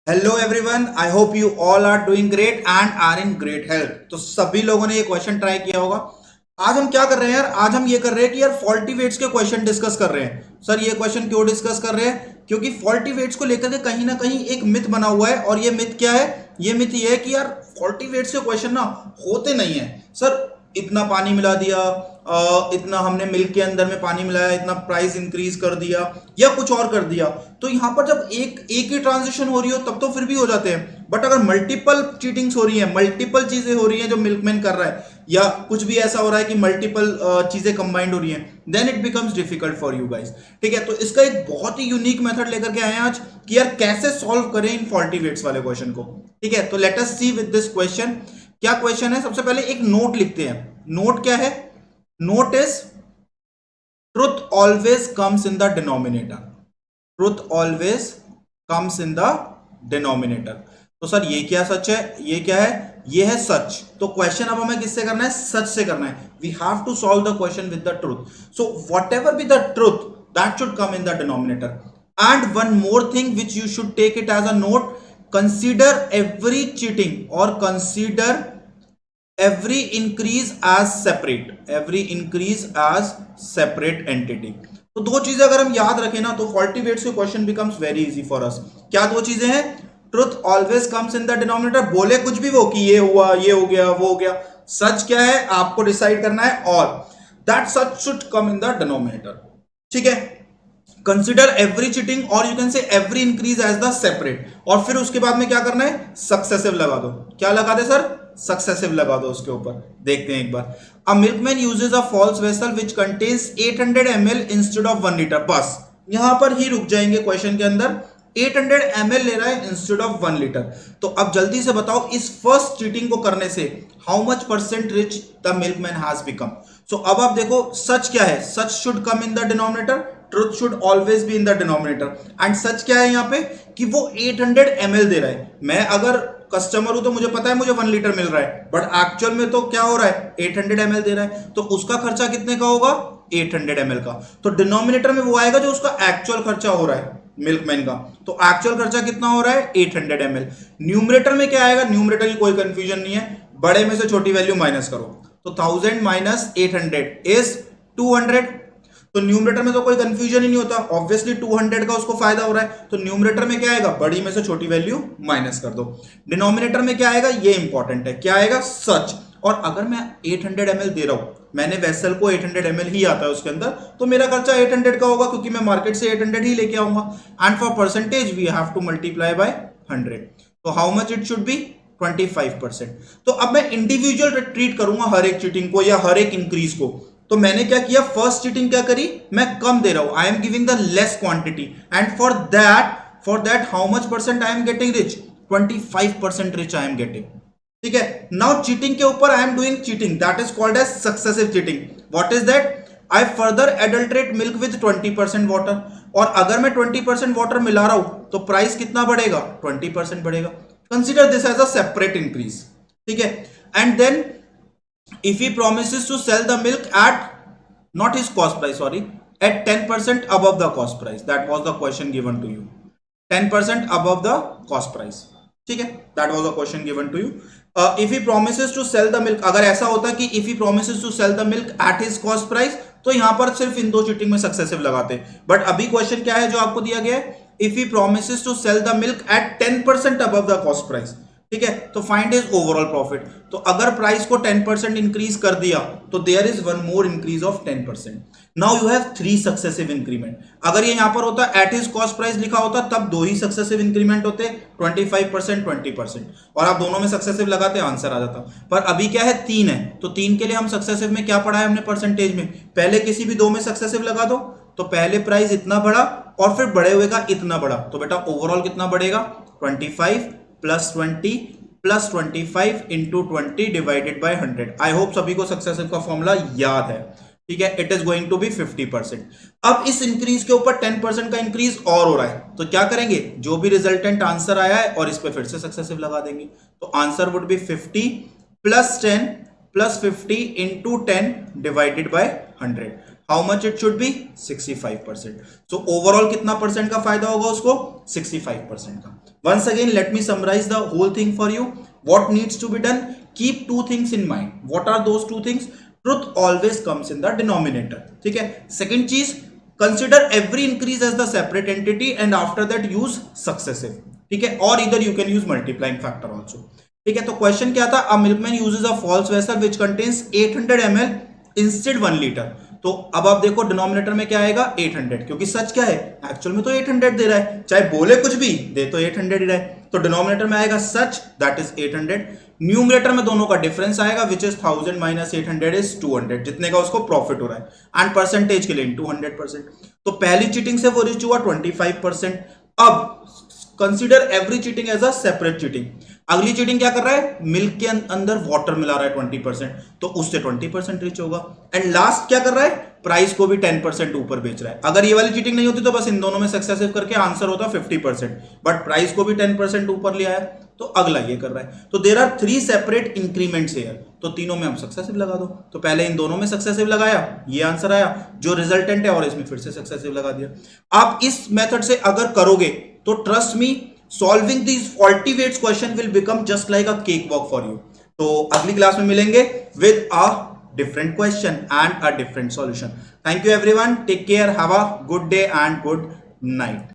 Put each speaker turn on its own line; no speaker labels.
Hello everyone, I hope you all are doing great and are in great health. तो सभी लोगों ने ये क्वेश्चन ट्राई किया होगा। आज हम क्या कर रहे हैं यार? आज हम ये कर रहे हैं कि यार फॉल्टी वेट्स के क्वेश्चन डिस्कस कर रहे हैं। सर ये क्वेश्चन क्यों डिस्कस कर रहे हैं? क्योंकि फॉल्टी वेट्स को लेकर के कहीं ना कहीं एक मिथ बना हुआ है। और ये मिथ क्या है? ये मिथ ये है कि यार फॉल्टी वेट्स के क्वेश्चन ना होते नहीं है। सर इतना पानी मिला दिया, इतना हमने मिल्क के अंदर में पानी मिलाया, इतना प्राइस इंक्रीज कर दिया या कुछ और कर दिया। तो यहां पर जब एक एक ही ट्रांजेक्शन हो रही हो तब तो फिर भी हो जाते हैं, बट अगर मल्टीपल चीटिंग्स हो रही है, मल्टीपल चीजें हो रही हैं जो मिल्कमैन कर रहा है, या कुछ भी ऐसा हो रहा है कि मल्टीपल चीजें कंबाइंड हो रही हैं, then it becomes difficult for you guys. ठीक है, तो इसका एक बहुत ही यूनिक मेथड लेकर के आए हैं आज कि यार कैसे सॉल्व करें इन फॉल्टी वेट्स वाले क्वेश्चन को। ठीक है, तो let us see with this question. क्या क्वेश्चन है? सबसे पहले एक नोट लिखते हैं। नोट क्या है? Note is truth always comes in the denominator. Truth always comes in the denominator. तो सर ये क्या सच है? ये क्या है? ये है सच। तो क्वेश्चन अब हमें किससे करना है? सच से करना है। We have to solve the question with the truth. So whatever be the truth, that should come in the denominator. And one more thing which you should take it as a note, consider every cheating or consider every increase as separate entity। तो दो चीजें अगर हम याद रखें ना तो faulty weights के question becomes very easy for us. क्या दो चीजें हैं? Truth always comes in the denominator, बोले कुछ भी वो कि ये हुआ, ये हो गया, वो हो गया। सच क्या है आपको डिसाइड करना है, और दैट सच should come in the denominator. ठीक है, कंसिडर एवरी चीटिंग और you can say every increase as the separate. और फिर उसके बाद में क्या करना है? सक्सेसिव लगा दो। क्या लगा दे सर? सक्सेसिव लगा दो उसके ऊपर। देखते हैं एक बार। A milkman uses a false vessel which contains 800 ml instead of 1 litre. बस यहां पर ही रुक जाएंगे क्वेश्चन के अंदर। 800 ml ले रहा है इंस्टेड ऑफ 1 लीटर। तो अब जल्दी से बताओ, इस फर्स्ट चीटिंग को करने से how much percent rich the milkman has become. So अब आप देखो सच क्या है? सच should come in the denominator, truth should always be in the denominator. And सच क्या है यहाँ पे? कि वो 800 ml दे रहा है। मैं अगर कस्टमर हूं तो मुझे पता है मुझे 1 लीटर मिल रहा है, बट एक्चुअल में तो क्या हो रहा है? 800 ml दे रहा है। तो उसका खर्चा कितने का होगा? 800 ml का। तो डिनोमिनेटर में वो आएगा जो उसका एक्चुअल खर्चा हो रहा है मिल्कमैन का। तो एक्चुअल खर्चा कितना हो रहा है? 800 ml। न्यूमरेटर में क्या आएगा? न्यूमरेटर की कोई कंफ्यूजन नहीं है, बड़े में से छोटी वैल्यू माइनस करो। तो 1000 माइनस 800 इज 200। तो न्यूमरेटर में तो कोई कंफ्यूजन ही नहीं होता, ऑब्वियसली 200 का उसको फायदा हो रहा है। तो न्यूमरेटर में क्या आएगा? बड़ी में से छोटी वैल्यू माइनस कर दो। डिनोमिनेटर में क्या आएगा? ये इंपॉर्टेंट है, क्या आएगा? सच। और अगर मैं 800 ml दे रहा हूं, मैंने वेसल को 800 ml ही आता है उसके अंदर, तो मेरा खर्चा 800 का होगा क्योंकि मैं मार्केट से 800 ही लेके आऊंगा। And for percentage we have to multiply by 100। तो how much it should be? 25%। तो अब मैं इंडिविजुअल ट्रीट करूंगा हर एक चीटिंग को या हर एक इंक्रीज को। तो मैंने क्या किया? फर्स्ट चीटिंग क्या करी? मैं कम दे रहा हूं, I am giving the less quantity. And for that how much percent I am getting rich? 25% rich I am getting. ठीक है, नाउ चीटिंग के ऊपर I am doing cheating, that is called as successive cheating. What is that? I further adulterate milk with 20% water. और अगर मैं 20% water मिला रहा हूं तो प्राइस कितना बढ़ेगा? 20% बढ़ेगा। Consider this as a separate increase. ठीक है, and then if he promises to sell the milk at not his cost price, sorry, at 10% above the cost price, that was the question given to you, 10% above the cost price। ठीक है, that was the question given to you। if he promises to sell the milk, अगर ऐसा होता कि if he promises to sell the milk at his cost price, तो यहां पर सिर्फ इन दो चीटिंग में सक्सेसिव लगाते। बट अभी क्वेश्चन क्या है जो आपको दिया गया है? if he promises to sell the milk at 10% above the cost price। ठीक है, तो फाइंड इज ओवरऑल प्रॉफिट। तो अगर प्राइस को 10% इंक्रीज कर दिया तो there is one more increase of 10%। Now you have 3 successive increment. अगर ये यहां पर होता एट हिज कॉस्ट प्राइस लिखा होता तब 2 ही सक्सेसिव इंक्रीमेंट होते, 25% 20%, और आप दोनों में सक्सेसिव लगाते आंसर आ जाता। पर अभी क्या है? 3 है, तो 3 के लिए हम सक्सेसिव में क्या पढ़ा है हमने परसेंटेज में? पहले किसी भी 2 में सक्सेसिव लगा दो, तो पहले प्राइस इतना बढ़ा और फिर बड़े हुए का इतना बढ़ा, तो बेटा ओवरऑल कितना बढ़ेगा? 25 plus 20 plus 25 into 20 divided by 100। I hope सभी को सक्सेसिव का फॉर्मूला याद है। ठीक है, it is going to be 50%। अब इस इंक्रीज के ऊपर 10% का इंक्रीज और हो रहा है, तो क्या करेंगे? जो भी रिजल्टेंट आंसर आया है और इस पे फिर से सक्सेसिव लगा देंगे। तो answer would be 50 plus 10 plus 50 into 10 divided by 100। How much it should B? 65%। So overall कितना परसेंट का फायदा होगा उसको? 65% का। Once again, let me summarize the whole thing for you. What needs to be done? Keep two things in mind. What are those two things? Truth always comes in the denominator. ठीक है. Second चीज, consider every increase as the separate entity and after that use successive. ठीक है. और either you can use multiplying factor also. ठीक है. तो question क्या था? A milkman uses a false vessel which contains 800 ml instead 1 liter. तो अब आप देखो डिनोमिनेटर में क्या आएगा 800, क्योंकि सच क्या है, एक्चुअल में तो 800 दे रहा है, चाहे बोले कुछ भी दे तो 800 ही रहा है, तो डिनोमिनेटर में आएगा सच, दैट इज 800. न्यूमरेटर में दोनों का डिफरेंस आएगा विच इज 1000 माइनस 800 इज 200, जितने का उसको प्रॉफिट हो रहा है, एंड परसेंटेज के लिए 200%. तो पहली चीटिंग से वो रिच हुआ 25%. अब consider every cheating as a separate cheating. अगली चीटिंग क्या कर रहा है, मिल्क के अंदर वाटर मिला रहा है 20%, तो उससे 20% रिच होगा. एंड लास्ट क्या कर रहा है, प्राइस को भी 10% ऊपर बेच रहा है. अगर ये वाली चीटिंग नहीं होती तो बस इन दोनों में सक्सेसिव करके आंसर होता 50%, बट प्राइस को भी 10% ऊपर ले आया, तो अगला ये कर रहा है. तो there are 3 separate increments here, तो तीनों में हम सक्सेसिव लगा दो. तो पहले इन दोनों में सक्सेसिव लगाया, ये आंसर आया जो रिजल्टेंट है, और इसमें फिर से सक्सेसिव लगा दिया. आप इस मेथड से अगर करोगे तो trust me, solving these faulty weights question will become just like a cakewalk for you. तो अगली क्लास में मिलेंगे with a different question and a different solution. Thank you everyone. Take care. Have a good day and good night.